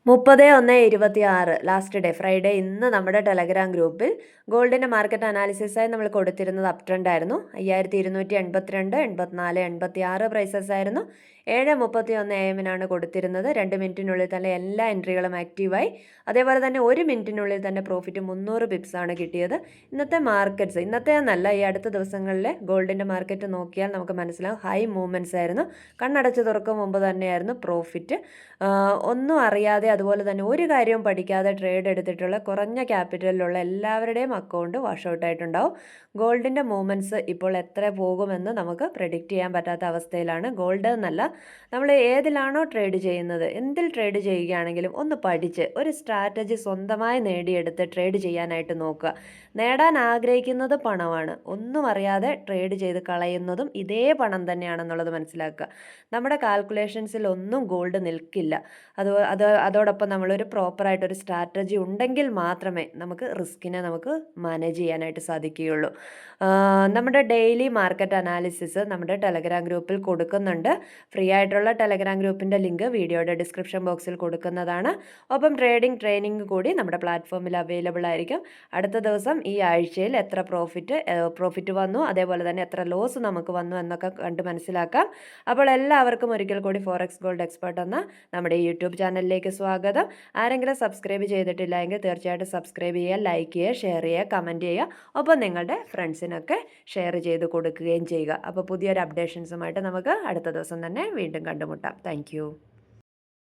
30/1/26 last day Friday ഇന്ന് നമ്മുടെ Telegram ഗ്രൂപ്പിൽ ഗോൾഡിൻ്റെ മാർക്കറ്റ് അനാലിസിസായി നമ്മൾ കൊടുത്തിരുന്നത് അപ് ട്രെൻഡ് ആയിരുന്നു. 5282, 84, 86 പ്രൈസസ് ആയിരുന്നു. 7:31 AM കൊടുത്തിരുന്നത്. 2 മിനിറ്റിനുള്ളിൽ തന്നെ എല്ലാ എൻട്രികളും ആക്റ്റീവായി. അതേപോലെ തന്നെ 1 മിനിറ്റിനുള്ളിൽ തന്നെ പ്രോഫിറ്റ് 300 പിപ്സ് ആണ് കിട്ടിയത്. ഇന്നത്തെ മാർക്കറ്റ്സ് ഇന്നത്തെ എന്നല്ല ഈ അടുത്ത ദിവസങ്ങളിലെ ഗോൾഡിൻ്റെ മാർക്കറ്റ് നോക്കിയാൽ നമുക്ക് മനസ്സിലാവും ഹൈ മൂവ്മെൻറ്റ്സ് ആയിരുന്നു. കണ്ണടച്ച് തുറക്കും മുമ്പ് തന്നെയായിരുന്നു പ്രോഫിറ്റ്. ഒന്നും അറിയാതെ അതുപോലെ തന്നെ ഒരു കാര്യവും പഠിക്കാതെ ട്രേഡ് എടുത്തിട്ടുള്ള കുറഞ്ഞ ക്യാപിറ്റലിലുള്ള എല്ലാവരുടെയും അക്കൗണ്ട് വാഷ് ഔട്ട് ആയിട്ടുണ്ടാവും. ഗോൾഡിൻ്റെ മൂവ്മെൻറ്റ്സ് ഇപ്പോൾ എത്ര പോകുമെന്ന് നമുക്ക് പ്രെഡിക്റ്റ് ചെയ്യാൻ പറ്റാത്ത അവസ്ഥയിലാണ്. ഗോൾഡ് എന്നല്ല, നമ്മൾ ഏതിലാണോ ട്രേഡ് ചെയ്യുന്നത്, എന്തിൽ ട്രേഡ് ചെയ്യുകയാണെങ്കിലും ഒന്ന് പഠിച്ച് ഒരു സ്ട്രാറ്റജി സ്വന്തമായി നേടിയെടുത്ത് ട്രേഡ് ചെയ്യാനായിട്ട് നോക്കുക. നേടാൻ ആഗ്രഹിക്കുന്നത് പണമാണ്. ഒന്നും അറിയാതെ ട്രേഡ് ചെയ്ത് കളയുന്നതും ഇതേ പണം തന്നെയാണെന്നുള്ളത് മനസ്സിലാക്കുക. നമ്മുടെ കാൽക്കുലേഷൻസിൽ ഒന്നും ഗോൾഡ് നിൽക്കില്ല. അതോടൊപ്പം നമ്മളൊരു പ്രോപ്പറായിട്ടൊരു സ്ട്രാറ്റജി ഉണ്ടെങ്കിൽ മാത്രമേ നമുക്ക് റിസ്കിനെ നമുക്ക് മാനേജ് ചെയ്യാനായിട്ട് സാധിക്കുകയുള്ളൂ. നമ്മുടെ ഡെയിലി മാർക്കറ്റ് അനാലിസിസ് നമ്മുടെ ടെലഗ്രാം ഗ്രൂപ്പിൽ കൊടുക്കുന്നുണ്ട്. ഫ്രീ ആയിട്ടുള്ള ടെലഗ്രാം ഗ്രൂപ്പിൻ്റെ ലിങ്ക് വീഡിയോയുടെ ഡിസ്ക്രിപ്ഷൻ ബോക്സിൽ കൊടുക്കുന്നതാണ്. ഒപ്പം ട്രേഡിംഗ് കൂടി നമ്മുടെ പ്ലാറ്റ്ഫോമിൽ അവൈലബിൾ ആയിരിക്കും. അടുത്ത ദിവസം ഈ ആഴ്ചയിൽ എത്ര പ്രോഫിറ്റ് വന്നു, അതേപോലെ തന്നെ എത്ര ലോസ് നമുക്ക് വന്നു എന്നൊക്കെ കണ്ട് മനസ്സിലാക്കാം. അപ്പോൾ എല്ലാവർക്കും ഒരിക്കൽ കൂടി ഫോറക്സ് ഗോൾഡ് എക്സ്പേർട്ട് എന്ന നമ്മുടെ യൂട്യൂബ് ചാനലിലേക്ക് സ്വാഗതം. ആരെങ്കിലും സബ്സ്ക്രൈബ് ചെയ്തിട്ടില്ല എങ്കിൽ തീർച്ചയായിട്ടും സബ്സ്ക്രൈബ് ചെയ്യുക, ലൈക്ക് ചെയ്യുക, ഷെയർ ചെയ്യുക, കമൻറ്റ് ചെയ്യുക. ഒപ്പം നിങ്ങളുടെ ഫ്രണ്ട്സിനൊക്കെ ഷെയർ ചെയ്ത് കൊടുക്കുകയും ചെയ്യുക. അപ്പോൾ പുതിയൊരു അപ്ഡേഷൻസുമായിട്ട് നമുക്ക് അടുത്ത ദിവസം തന്നെ വീണ്ടും കണ്ടുമുട്ടാം. താങ്ക്